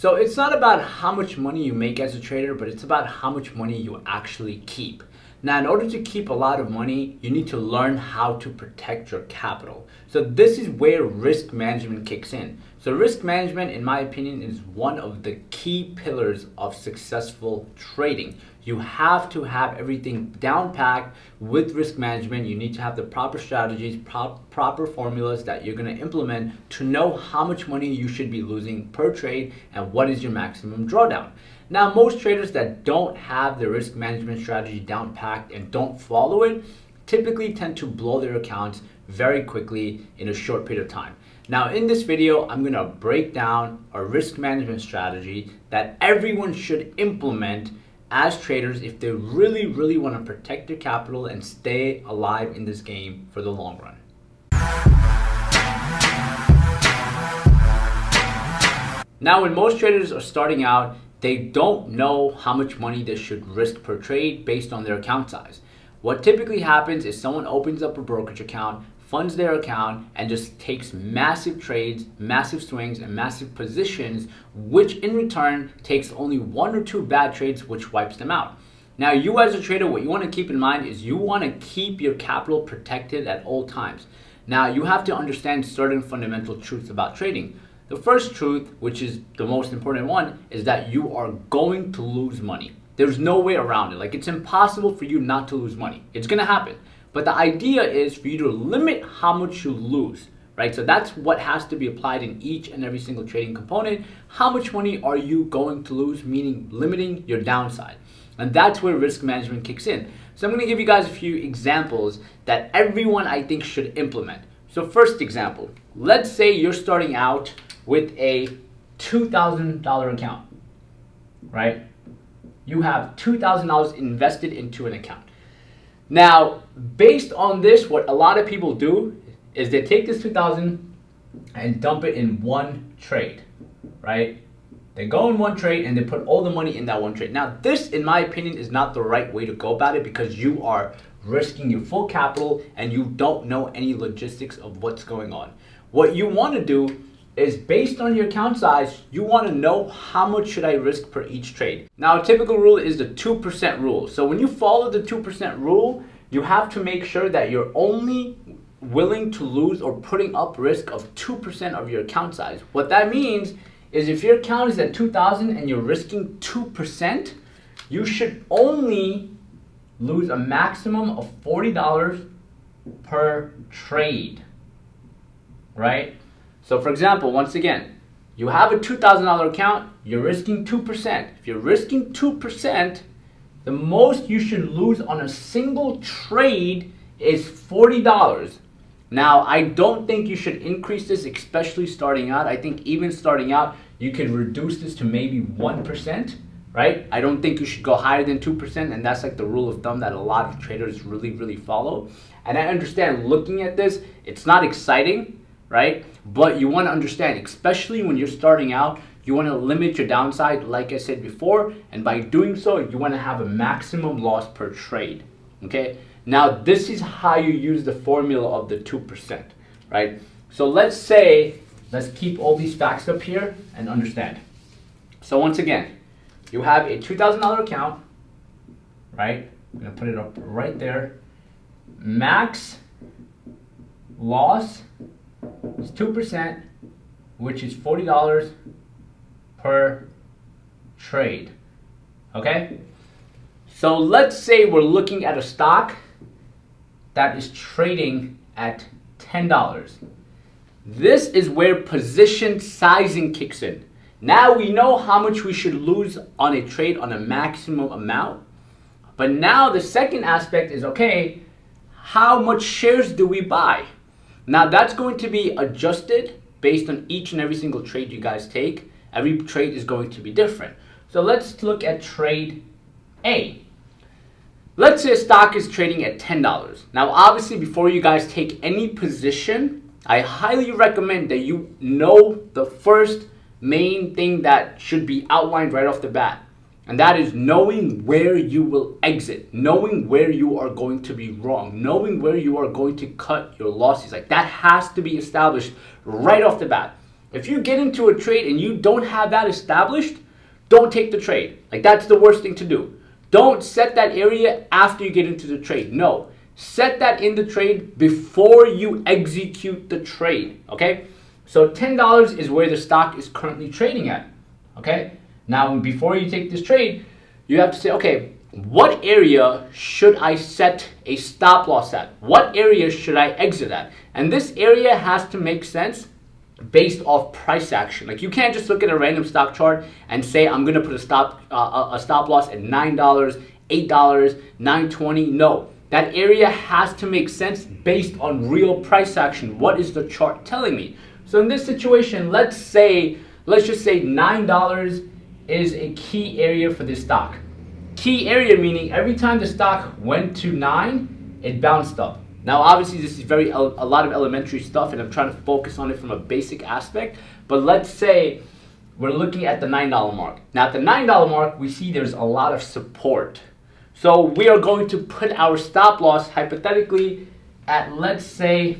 So it's not about how much money you make as a trader, but it's about how much money you actually keep. Now, in order to keep a lot of money, you need to learn how to protect your capital. So this is where risk management kicks in. So risk management, in my opinion, is one of the key pillars of successful trading. You have to have everything down packed with risk management. You need to have the proper strategies, proper formulas that you're going to implement to know how much money you should be losing per trade and what is your maximum drawdown. Now, most traders that don't have the risk management strategy down packed and don't follow it typically tend to blow their accounts very quickly in a short period of time. Now, in this video, I'm going to break down a risk management strategy that everyone should implement as traders if they really want to protect their capital and stay alive in this game for the long run. Now, when most traders are starting out, they don't know how much money they should risk per trade based on their account size. What typically happens is someone opens up a brokerage account, funds their account, and just takes massive trades, massive swings, and massive positions, which in return takes only one or two bad trades, which wipes them out. Now, you as a trader, what you want to keep in mind is you want to keep your capital protected at all times. Now, you have to understand certain fundamental truths about trading. The first truth, which is the most important one, is that you are going to lose money. There's no way around it. Like, it's impossible for you not to lose money. It's going to happen. But the idea is for you to limit how much you lose, right? So that's what has to be applied in each and every single trading component. How much money are you going to lose, meaning limiting your downside? And that's where risk management kicks in. So I'm going to give you guys a few examples that everyone I think should implement. So first example, let's say you're starting out with a $2,000 account, right? You have $2,000 invested into an account. Now, based on this, what a lot of people do is they take this $2,000 and dump it in one trade, right? They go in one trade and they put all the money in that one trade. Now, this, in my opinion, is not the right way to go about it because you are risking your full capital and you don't know any logistics of what's going on. What you want to do is based on your account size, you want to know how much should I risk per each trade. Now, a typical rule is the 2% rule. So when you follow the 2% rule, you have to make sure that you're only willing to lose or putting up risk of 2% of your account size. What that means is if your account is at 2,000 and you're risking 2%, you should only lose a maximum of $40 per trade, right? So for example, once again, you have a $2,000 account, you're risking 2%. If you're risking 2%, the most you should lose on a single trade is $40. Now, I don't think you should increase this, especially starting out. I think even starting out, you could reduce this to maybe 1%, right? I don't think you should go higher than 2%, and that's like the rule of thumb that a lot of traders really follow. And I understand looking at this, it's not exciting, right? But you want to understand, especially when you're starting out, you want to limit your downside, like I said before, and by doing so, you want to have a maximum loss per trade, okay? Now, this is how you use the formula of the 2%, right? So let's keep all these facts up here and understand. So once again, you have a $2,000 account, right? I'm going to put it up right there. Max loss is 2%, which is $40 per trade, okay? So let's say we're looking at a stock that is trading at $10. This is where position sizing kicks in. Now we know how much we should lose on a trade on a maximum amount, but now the second aspect is, okay, how much shares do we buy? Now that's going to be adjusted based on each and every single trade you guys take. Every trade is going to be different. So let's look at trade A. Let's say a stock is trading at $10. Now obviously before you guys take any position, I highly recommend that you know the first main thing that should be outlined right off the bat. And that is knowing where you will exit, knowing where you are going to be wrong, knowing where you are going to cut your losses. Like that has to be established right off the bat. If you get into a trade and you don't have that established, don't take the trade. Like, that's the worst thing to do. Don't set that area after you get into the trade. No, set that in the trade before you execute the trade, okay? So $10 is where the stock is currently trading at, okay? Now, before you take this trade, you have to say, okay, what area should I set a stop loss at? What area should I exit at? And this area has to make sense based off price action. Like, you can't just look at a random stock chart and say, I'm going to put a stop loss at $9, $8, $9.20. No, that area has to make sense based on real price action. What is the chart telling me? So in this situation, let's just say $9 is a key area for this stock. Key area meaning every time the stock went to 9, it bounced up. Now, obviously, this is a lot of elementary stuff, and I'm trying to focus on it from a basic aspect. But let's say we're looking at the $9 mark. Now, at the $9 mark, we see there's a lot of support. So we are going to put our stop loss, hypothetically, at, let's say,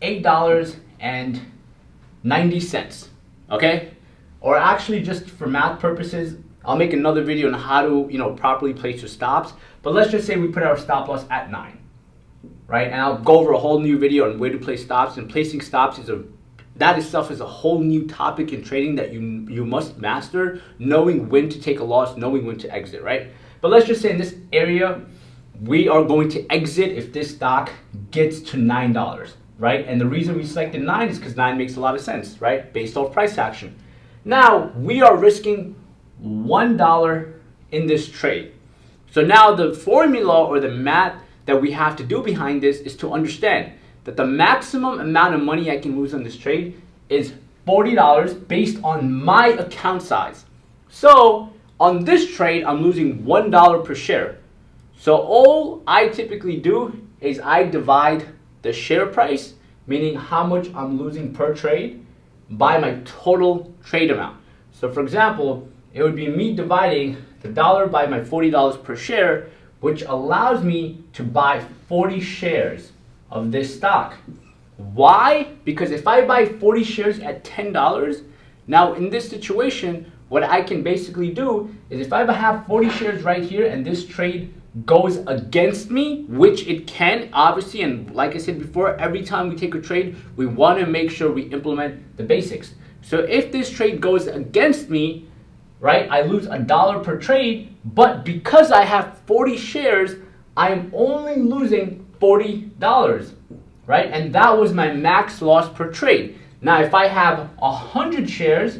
$8.90, okay? Or actually, just for math purposes, I'll make another video on how to, properly place your stops. But let's just say we put our stop loss at 9. Right, and I'll go over a whole new video on where to place stops. And placing stops that itself is a whole new topic in trading that you must master, knowing when to take a loss, knowing when to exit, right? But let's just say in this area, we are going to exit if this stock gets to $9, right? And the reason we selected 9 is because 9 makes a lot of sense, right? Based off price action. Now, we are risking $1 in this trade. So now the formula or the math that we have to do behind this is to understand that the maximum amount of money I can lose on this trade is $40 based on my account size. So on this trade, I'm losing $1 per share. So all I typically do is I divide the share price, meaning how much I'm losing per trade, by my total trade amount. So for example, it would be me dividing the dollar by my $40 per share, which allows me to buy 40 shares of this stock. Why? Because if I buy 40 shares at $10, now in this situation, what I can basically do is if I have 40 shares right here and this trade goes against me, which it can, obviously, and like I said before, every time we take a trade, we want to make sure we implement the basics. So if this trade goes against me, right, I lose $1 per trade, but because I have 40 shares, I am only losing $40, right? And that was my max loss per trade. Now, if I have 100 shares,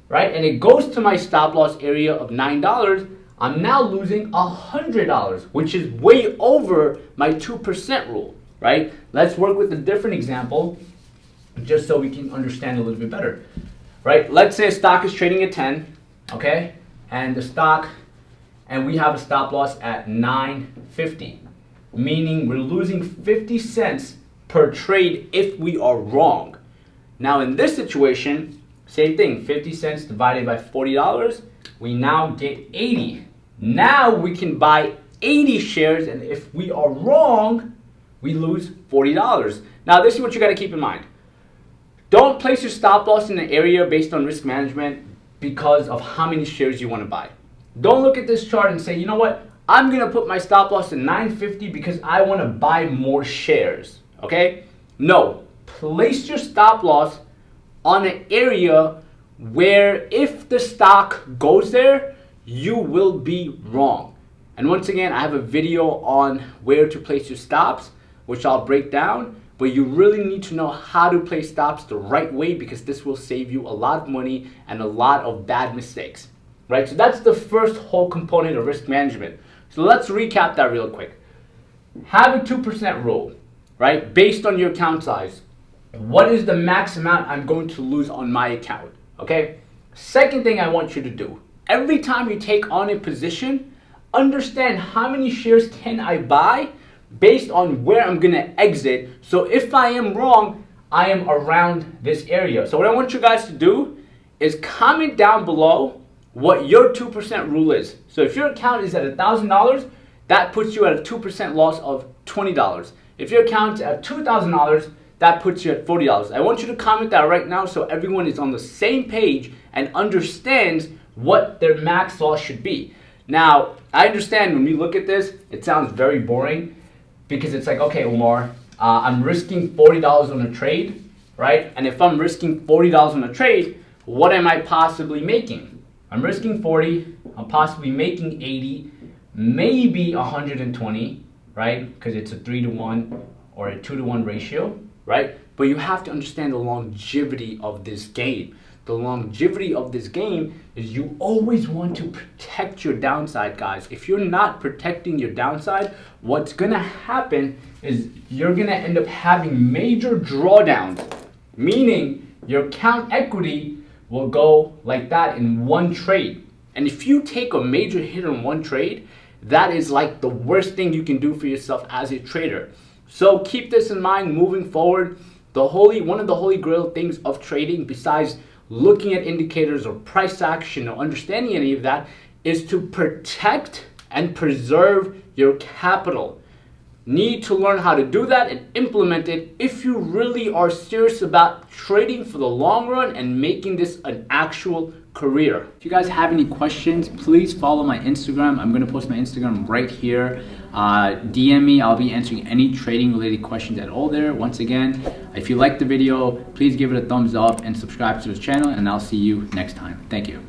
right, and it goes to my stop loss area of $9, I'm now losing $100, which is way over my 2% rule, right? Let's work with a different example, just so we can understand a little bit better, right? Let's say a stock is trading at 10, okay, and we have a stop loss at $9.50, meaning we're losing 50 cents per trade if we are wrong. Now in this situation, same thing, 50 cents divided by $40, we now get 80. Now we can buy 80 shares, and if we are wrong, we lose $40. Now this is what you got to keep in mind. Don't place your stop loss in an area based on risk management because of how many shares you want to buy. Don't look at this chart and say, you know what, I'm going to put my stop loss at $9.50 because I want to buy more shares, okay? No, place your stop loss on an area where if the stock goes there, you will be wrong. And once again, I have a video on where to place your stops, which I'll break down. But you really need to know how to place stops the right way, because this will save you a lot of money and a lot of bad mistakes, right? So that's the first whole component of risk management. So let's recap that real quick. Have a 2% rule, right? Based on your account size. What is the max amount I'm going to lose on my account, okay? Second thing I want you to do, every time you take on a position, understand how many shares can I buy based on where I'm going to exit. So if I am wrong, I am around this area. So what I want you guys to do is comment down below what your 2% rule is. So if your account is at $1,000, that puts you at a 2% loss of $20. If your account is at $2,000, that puts you at $40. I want you to comment that right now so everyone is on the same page and understands what their max loss should be. Now, I understand when we look at this, it sounds very boring because it's like, okay, Umar, I'm risking $40 on a trade, right? And if I'm risking $40 on a trade, what am I possibly making? I'm risking 40, I'm possibly making 80, maybe 120, right? Because it's a 3-to-1 or a 2-to-1 ratio, right? But you have to understand the longevity of this game. The longevity of this game is you always want to protect your downside, guys. If you're not protecting your downside, what's gonna happen is you're gonna end up having major drawdowns, meaning your account equity will go like that in one trade. And if you take a major hit on one trade, that is like the worst thing you can do for yourself as a trader. So keep this in mind moving forward. One of the holy grail things of trading, besides looking at indicators or price action or understanding any of that, is to protect and preserve your capital. Need to learn how to do that and implement it if you really are serious about trading for the long run and making this an actual career. If you guys have any questions, please follow my Instagram. I'm going to post my Instagram right here. DM me. I'll be answering any trading related questions at all there. Once again, if you liked the video, please give it a thumbs up and subscribe to this channel, and I'll see you next time. Thank you.